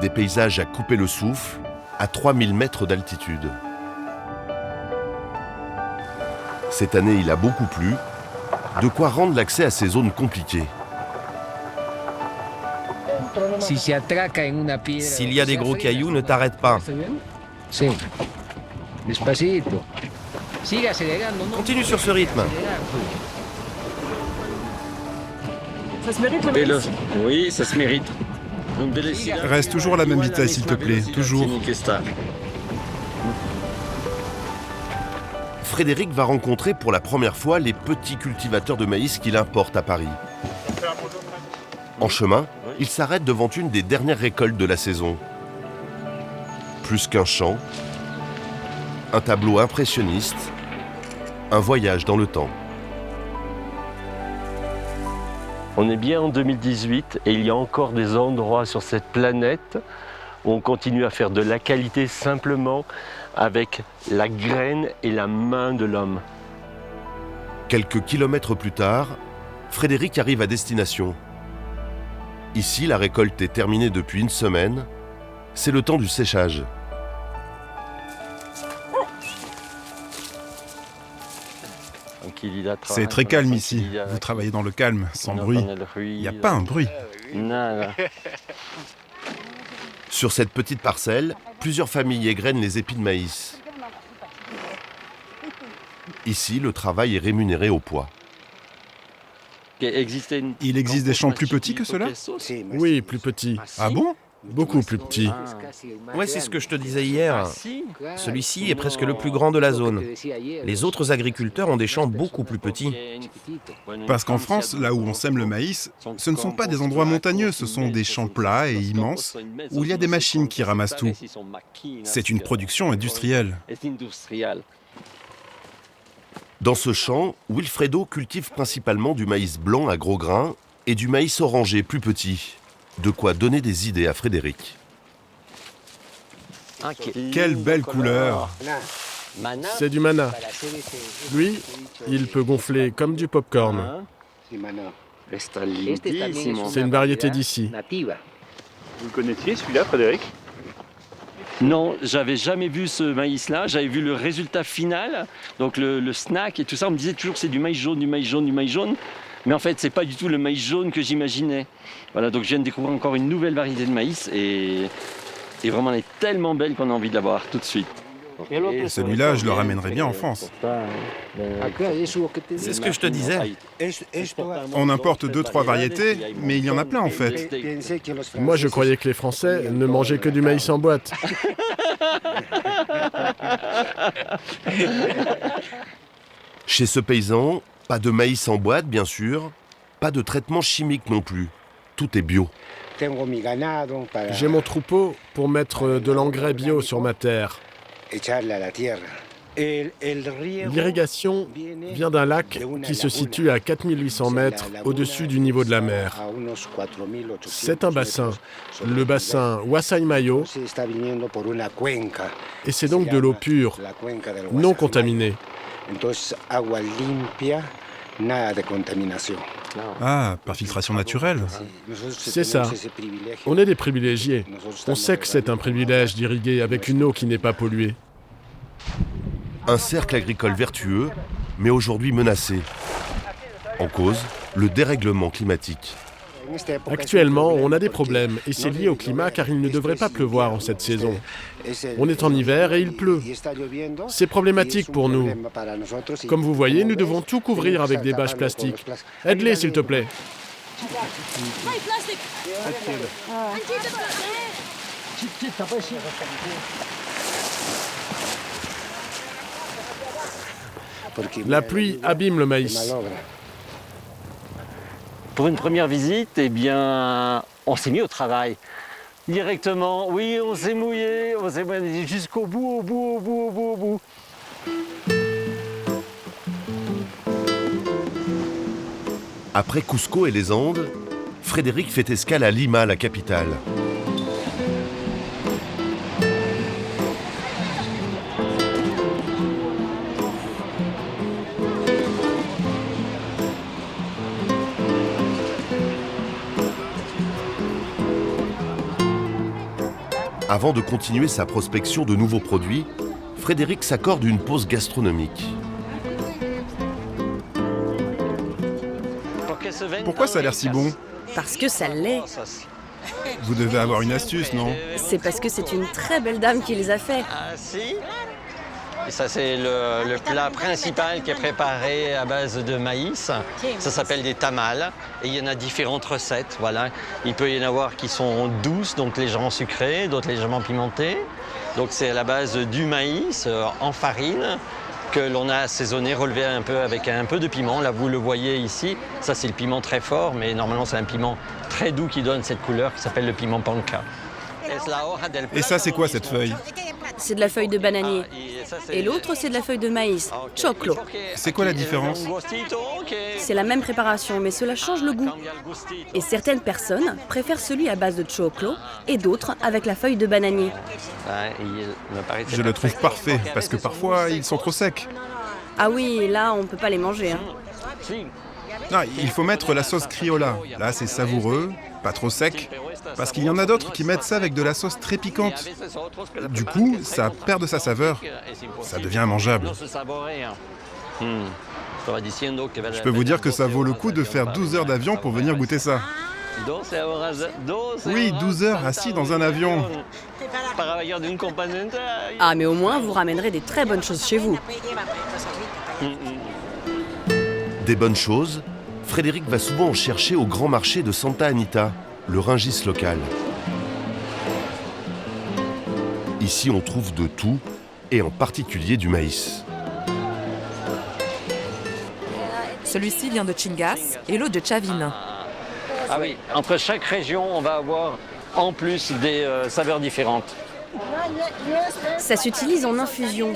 Des paysages à couper le souffle, à 3000 mètres d'altitude. Cette année, il a beaucoup plu, de quoi rendre l'accès à ces zones compliquées. S'il y a des gros cailloux, ne t'arrête pas. Continue sur ce rythme. Ça se mérite le maïs? Oui, ça se mérite. Reste toujours à la même vitesse, s'il te plaît, toujours. Frédéric va rencontrer pour la première fois les petits cultivateurs de maïs qu'il importe à Paris. En chemin, il s'arrête devant une des dernières récoltes de la saison. Plus qu'un champ, un tableau impressionniste, un voyage dans le temps. On est bien en 2018 et il y a encore des endroits sur cette planète où on continue à faire de la qualité simplement avec la graine et la main de l'homme. Quelques kilomètres plus tard, Frédéric arrive à destination. Ici, la récolte est terminée depuis une semaine. C'est le temps du séchage. C'est très calme ici. Vous travaillez dans le calme, sans bruit. Il n'y a pas un bruit. Sur cette petite parcelle, plusieurs familles égrènent les épis de maïs. Ici, le travail est rémunéré au poids. Il existe des champs plus petits que cela? Oui, plus petits. Ah bon? Beaucoup plus petits. Ouais, c'est ce que je te disais hier. Celui-ci est presque le plus grand de la zone. Les autres agriculteurs ont des champs beaucoup plus petits. Parce qu'en France, là où on sème le maïs, ce ne sont pas des endroits montagneux, ce sont des champs plats et immenses où il y a des machines qui ramassent tout. C'est une production industrielle. Dans ce champ, Wilfredo cultive principalement du maïs blanc à gros grains et du maïs orangé plus petit. De quoi donner des idées à Frédéric. Quelle belle couleur! C'est du mana. Lui, il peut gonfler comme du popcorn. C'est une variété d'ici. Vous le connaissiez celui-là, Frédéric? Non, j'avais jamais vu ce maïs-là. J'avais vu le résultat final, donc le snack et tout ça. On me disait toujours c'est du maïs jaune, du maïs jaune, du maïs jaune. Mais en fait, c'est pas du tout le maïs jaune que j'imaginais. Voilà, donc je viens de découvrir encore une nouvelle variété de maïs et vraiment elle est tellement belle qu'on a envie de la voir tout de suite. Celui-là, je le ramènerais bien en France. C'est ce que je te disais. On importe 2-3 variétés, mais il y en a plein en fait. Moi, je croyais que les Français ne mangeaient que du maïs en boîte. Chez ce paysan, pas de maïs en boîte, bien sûr, pas de traitement chimique non plus. Tout est bio. J'ai mon troupeau pour mettre de l'engrais bio sur ma terre. L'irrigation vient d'un lac qui se situe à 4800 mètres au-dessus du niveau de la mer. C'est un bassin, le bassin Huasaymayo, et c'est donc de l'eau pure, non contaminée. Ah, par filtration naturelle. C'est ça. On est des privilégiés. On sait que c'est un privilège d'irriguer avec une eau qui n'est pas polluée. Un cercle agricole vertueux, mais aujourd'hui menacé. En cause, le dérèglement climatique. Actuellement, on a des problèmes et c'est lié au climat car il ne devrait pas pleuvoir en cette saison. On est en hiver et il pleut. C'est problématique pour nous. Comme vous voyez, nous devons tout couvrir avec des bâches plastiques. Aide-les, s'il te plaît. La pluie abîme le maïs. Pour une première visite, eh bien, on s'est mis au travail. Directement, oui, on s'est mouillé jusqu'au bout, au bout. Après Cusco et les Andes, Frédéric fait escale à Lima, la capitale. Avant de continuer sa prospection de nouveaux produits, Frédéric s'accorde une pause gastronomique. Pourquoi ça a l'air si bon? Parce que ça l'est. Vous devez avoir une astuce, non? C'est parce que c'est une très belle dame qui les a faits. Ah si. Et ça c'est le plat principal qui est préparé à base de maïs. Ça s'appelle des tamales. Et il y en a différentes recettes. Voilà. Il peut y en avoir qui sont douces, donc légèrement sucrées, d'autres légèrement pimentées. Donc c'est à la base du maïs en farine que l'on a assaisonné, relevé un peu avec un peu de piment. Là vous le voyez ici. Ça c'est le piment très fort, mais normalement c'est un piment très doux qui donne cette couleur qui s'appelle le piment panca. Et ça, c'est quoi cette feuille? C'est de la feuille de bananier. Et l'autre, c'est de la feuille de maïs, choclo. C'est quoi la différence? C'est la même préparation, mais cela change le goût. Et certaines personnes préfèrent celui à base de choclo et d'autres avec la feuille de bananier. Je le trouve parfait, parce que parfois, ils sont trop secs. Ah oui, là, on ne peut pas les manger. Hein. Non, il faut mettre la sauce criolla. Là, c'est savoureux, pas trop sec. Parce qu'il y en a d'autres qui mettent ça avec de la sauce très piquante. Du coup, ça perd de sa saveur. Ça devient mangeable. Je peux vous dire que ça vaut le coup de faire 12 heures d'avion pour venir goûter ça. Oui, 12 heures assis dans un avion. Ah, mais au moins, vous ramènerez des très bonnes choses chez vous. Des bonnes choses, Frédéric va souvent en chercher au grand marché de Santa Anita, le Rungis local. Ici, on trouve de tout, et en particulier du maïs. Celui-ci vient de Chingas et l'autre de Chavin. Ah oui, entre chaque région, on va avoir en plus des saveurs différentes. Ça s'utilise en infusion.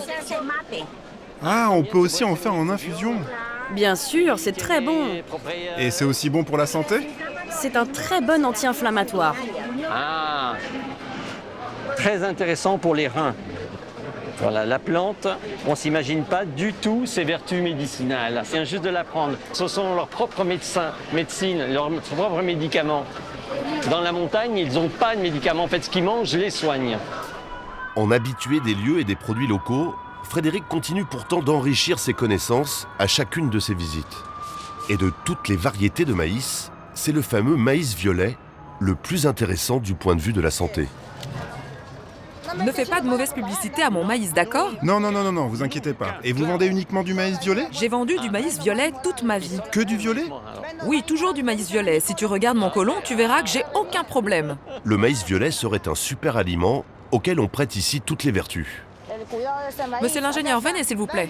Ah, on peut aussi en faire en infusion. Bien sûr, c'est très bon. Et c'est aussi bon pour la santé? C'est un très bon anti-inflammatoire. Ah, très intéressant pour les reins. Voilà, la plante, on ne s'imagine pas du tout ses vertus médicinales. C'est juste de l'apprendre. Ce sont leurs propres médecines, leurs propres médicaments. Dans la montagne, ils n'ont pas de médicaments. En fait, ce qu'ils mangent les soigne. En habitué des lieux et des produits locaux, Frédéric continue pourtant d'enrichir ses connaissances à chacune de ses visites. Et de toutes les variétés de maïs, c'est le fameux maïs violet, le plus intéressant du point de vue de la santé. Ne fais pas de mauvaise publicité à mon maïs, d'accord? Non, vous inquiétez pas. Et vous vendez uniquement du maïs violet? J'ai vendu du maïs violet toute ma vie. Que du violet? Oui, toujours du maïs violet. Si tu regardes mon côlon, tu verras que j'ai aucun problème. Le maïs violet serait un super aliment auquel on prête ici toutes les vertus. Monsieur l'ingénieur, venez s'il vous plaît.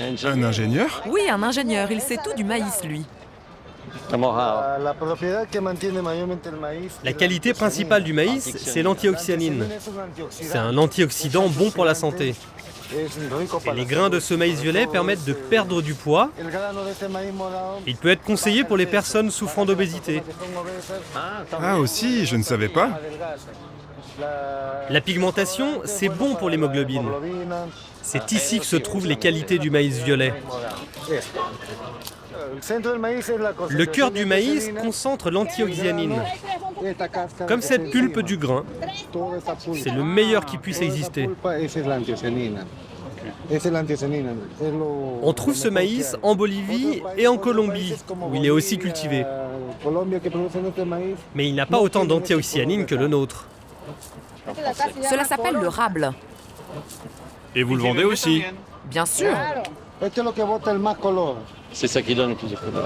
Un ingénieur? Oui, un ingénieur, il sait tout du maïs, lui. La qualité principale du maïs, c'est l'antioxyanine. C'est un antioxydant bon pour la santé. Et les grains de ce maïs violet permettent de perdre du poids. Il peut être conseillé pour les personnes souffrant d'obésité. Ah aussi, je ne savais pas. La pigmentation, c'est bon pour l'hémoglobine. C'est ici que se trouvent les qualités du maïs violet. Le cœur du maïs concentre l'antioxyanine. Comme cette pulpe du grain, c'est le meilleur qui puisse exister. On trouve ce maïs en Bolivie et en Colombie, où il est aussi cultivé. Mais il n'a pas autant d'antioxyanine que le nôtre. Cela s'appelle le rable. Et vous le vendez aussi? Bien sûr. C'est ça qui donne le plus de couleurs.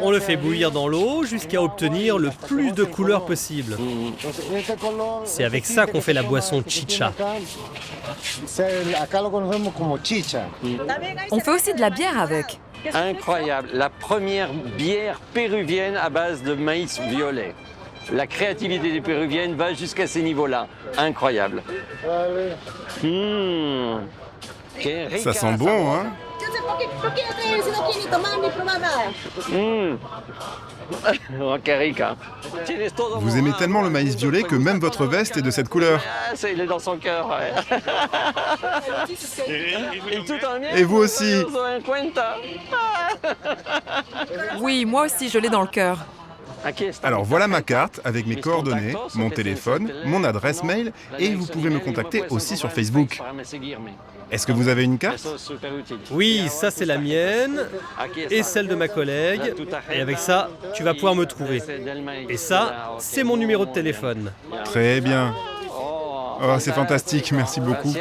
On le fait bouillir dans l'eau jusqu'à obtenir le plus de couleurs possible. C'est avec ça qu'on fait la boisson chicha. On fait aussi de la bière avec. Incroyable, la première bière péruvienne à base de maïs violet. La créativité des Péruviennes va jusqu'à ces niveaux-là. Incroyable. Ça sent bon, hein? Vous aimez tellement le maïs violet que même votre veste est de cette couleur. Il est dans son cœur. Ouais. Et vous aussi. Oui, moi aussi, je l'ai dans le cœur. Alors voilà ma carte avec mes coordonnées, mon téléphone, mon adresse mail et vous pouvez me contacter aussi sur Facebook. Est-ce que vous avez une carte? Oui, ça c'est la mienne et celle de ma collègue. Et avec ça, tu vas pouvoir me trouver. Et ça, c'est mon numéro de téléphone. Très bien. Oh, c'est fantastique, merci beaucoup.